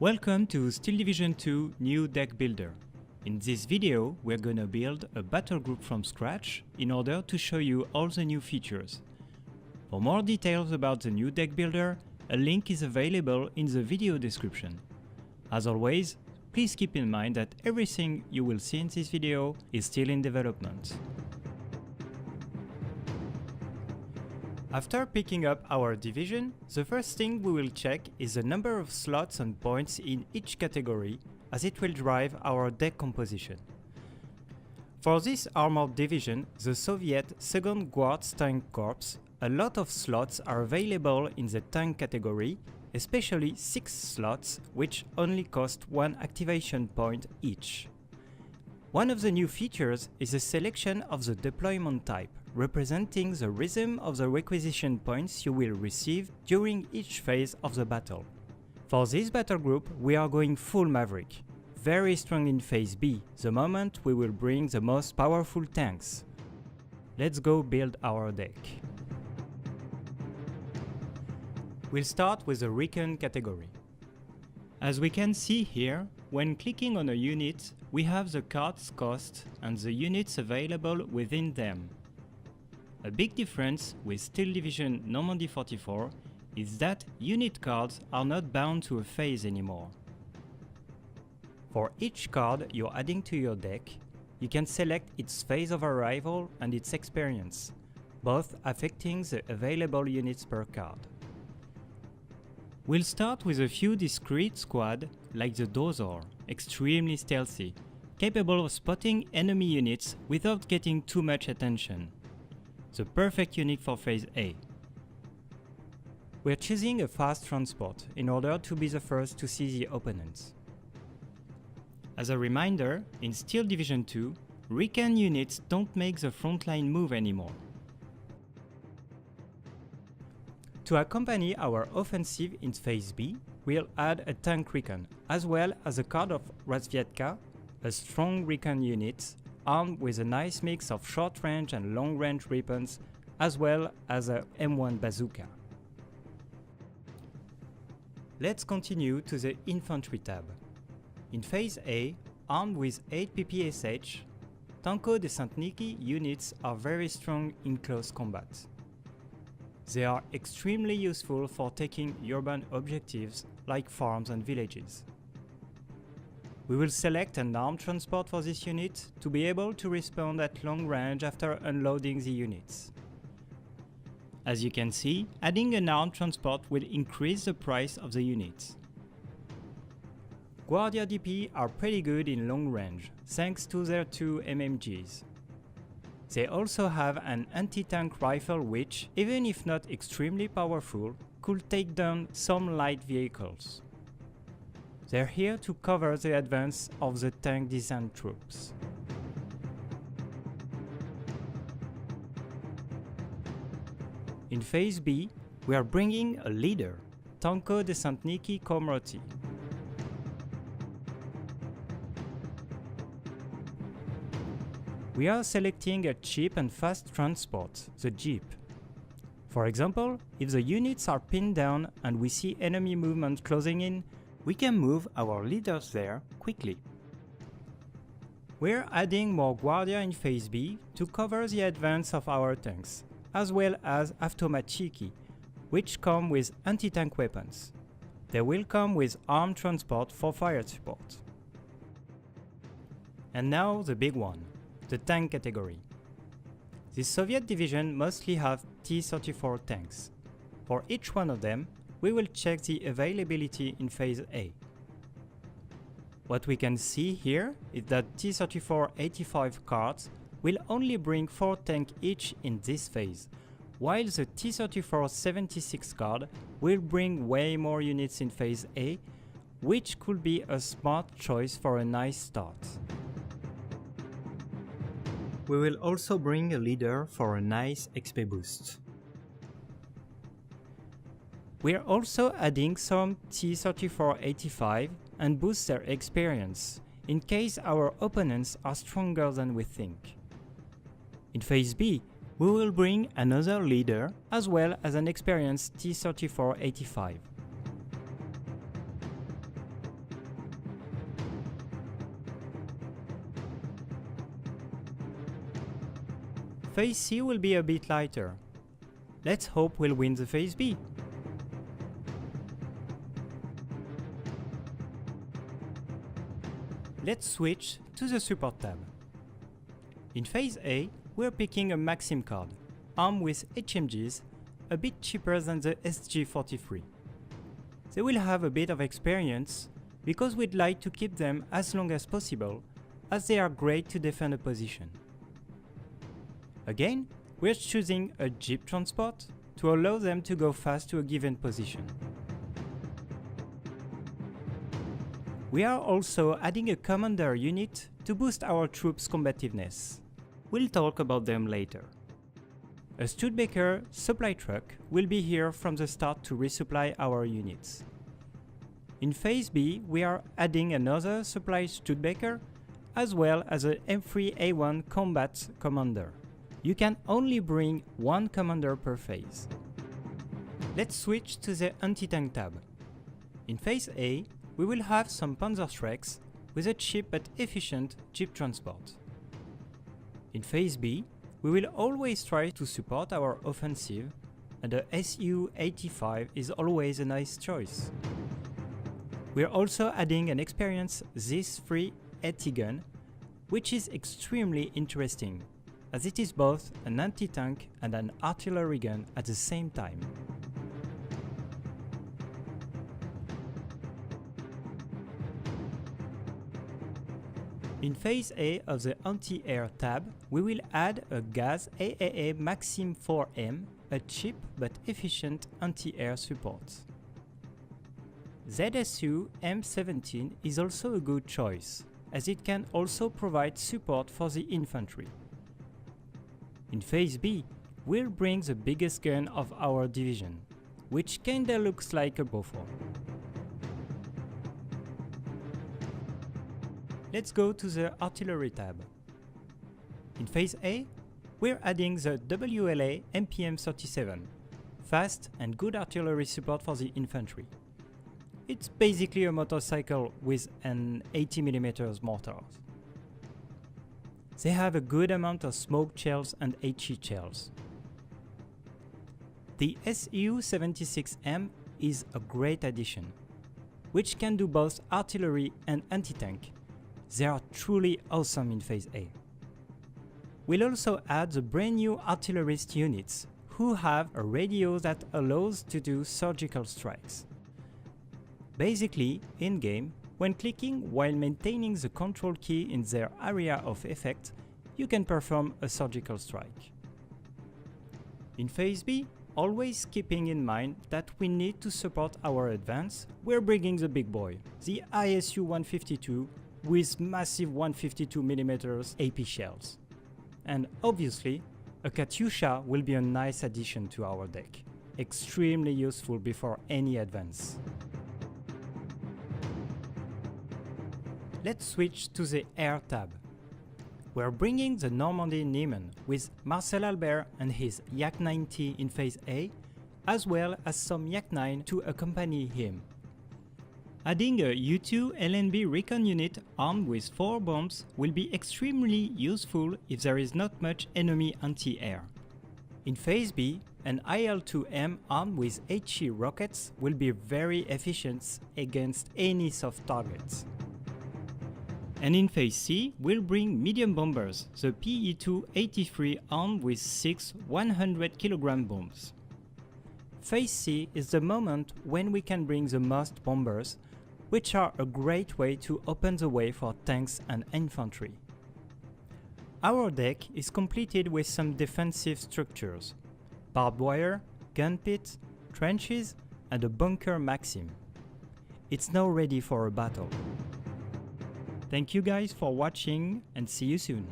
Welcome to Steel Division 2 New Deck Builder. In this video, we're gonna build a battle group from scratch in order to show you all the new features. For more details about the new deck builder, a link is available in the video description. As always, please keep in mind that everything you will see in this video is still in development. After picking up our division, the first thing we will check is the number of slots and points in each category, as it will drive our deck composition. For this armored division, the Soviet 2nd Guards Tank Corps, a lot of slots are available in the tank category, especially 6 slots, which only cost 1 activation point each. One of the new features is the selection of the deployment type, representing the rhythm of the requisition points you will receive during each phase of the battle. For this battle group, we are going full Maverick, very strong in phase B, the moment we will bring the most powerful tanks. Let's go build our deck. We'll start with the Recon category. As we can see here, when clicking on a unit, we have the card's cost and the units available within them. A big difference with Steel Division Normandy 44 is that unit cards are not bound to a phase anymore. For each card you're adding to your deck, you can select its phase of arrival and its experience, both affecting the available units per card. We'll start with a few discrete squads like the Dozor, extremely stealthy, capable of spotting enemy units without getting too much attention. The perfect unit for phase A. We're choosing a fast transport in order to be the first to see the opponents. As a reminder, in Steel Division 2, Recon units don't make the frontline move anymore. To accompany our offensive in phase B, we'll add a tank Recon, as well as a card of Razviatka, a strong Recon unit, armed with a nice mix of short-range and long-range weapons, as well as a M1 bazooka. Let's continue to the Infantry tab. In phase A, armed with 8 PPSH, Tanko-Desantniki units are very strong in close combat. They are extremely useful for taking urban objectives like farms and villages. We will select an armed transport for this unit to be able to respond at long range after unloading the units. As you can see, adding an armed transport will increase the price of the units. Guardia DP are pretty good in long range, thanks to their 2 MMGs. They also have an anti-tank rifle which, even if not extremely powerful, could take down some light vehicles. They're here to cover the advance of the tank descent troops. In phase B, we are bringing a leader, Tanko-Desantniki Komroti. We are selecting a cheap and fast transport, the Jeep. For example, if the units are pinned down and we see enemy movement closing in, we can move our leaders there quickly. We're adding more Guardia in phase B to cover the advance of our tanks, as well as Avtomachiki, which come with anti-tank weapons. They will come with armed transport for fire support. And now the big one, the tank category. The Soviet division mostly have T-34 tanks. For each one of them, we will check the availability in phase A. What we can see here is that T-34-85 cards will only bring 4 tanks each in this phase, while the T-34-76 card will bring way more units in phase A, which could be a smart choice for a nice start. We will also bring a leader for a nice XP boost. We are also adding some T-34-85 and boost their experience, in case our opponents are stronger than we think. In phase B, we will bring another leader as well as an experienced T-34-85. Phase C will be a bit lighter. Let's hope we'll win the Phase B. Let's switch to the support tab. In Phase A, we're picking a Maxim card, armed with HMGs, a bit cheaper than the SG-43. They will have a bit of experience because we'd like to keep them as long as possible, as they are great to defend a position. Again, we're choosing a Jeep transport to allow them to go fast to a given position. We are also adding a commander unit to boost our troops' combativeness. We'll talk about them later. A Studebaker supply truck will be here from the start to resupply our units. In Phase B, we are adding another supply Studebaker as well as a M3A1 combat commander. You can only bring one commander per phase. Let's switch to the anti-tank tab. In Phase A, we will have some Panzerschrecks with a cheap but efficient Jeep transport. In Phase B, we will always try to support our offensive, and the Su-85 is always a nice choice. We are also adding an experienced ZIS-3 AT gun, which is extremely interesting, as it is both an anti-tank and an artillery gun at the same time. In Phase A of the anti-air tab, we will add a GAZ AAA Maxim 4M, a cheap but efficient anti-air support. ZSU M17 is also a good choice, as it can also provide support for the infantry. In Phase B, we'll bring the biggest gun of our division, which kinda looks like a Bofors. Let's go to the artillery tab. In Phase A, we're adding the WLA MPM-37, fast and good artillery support for the infantry. It's basically a motorcycle with an 80mm mortar. They have a good amount of smoked shells and HE shells. The Su-76M is a great addition, which can do both artillery and anti-tank. They are truly awesome in Phase A. We'll also add the brand new artillerist units, who have a radio that allows to do surgical strikes. Basically, in-game, when clicking while maintaining the control key in their area of effect, you can perform a surgical strike. In Phase B, always keeping in mind that we need to support our advance, we're bringing the big boy, the ISU-152, with massive 152mm AP shells. And obviously, a Katyusha will be a nice addition to our deck, extremely useful before any advance. Let's switch to the air tab. We're bringing the Normandy Niemen with Marcel Albert and his Yak-90 in Phase A, as well as some Yak-9 to accompany him. Adding a U-2 LNB recon unit armed with 4 bombs will be extremely useful if there is not much enemy anti-air. In Phase B, an IL-2M armed with HE rockets will be very efficient against any soft targets. And in Phase C, we'll bring medium bombers, the PE-283 armed with 6 100kg bombs. Phase C is the moment when we can bring the most bombers, which are a great way to open the way for tanks and infantry. Our deck is completed with some defensive structures: barbed wire, gun pit, trenches, and a bunker Maxim. It's now ready for a battle. Thank you guys for watching, and see you soon.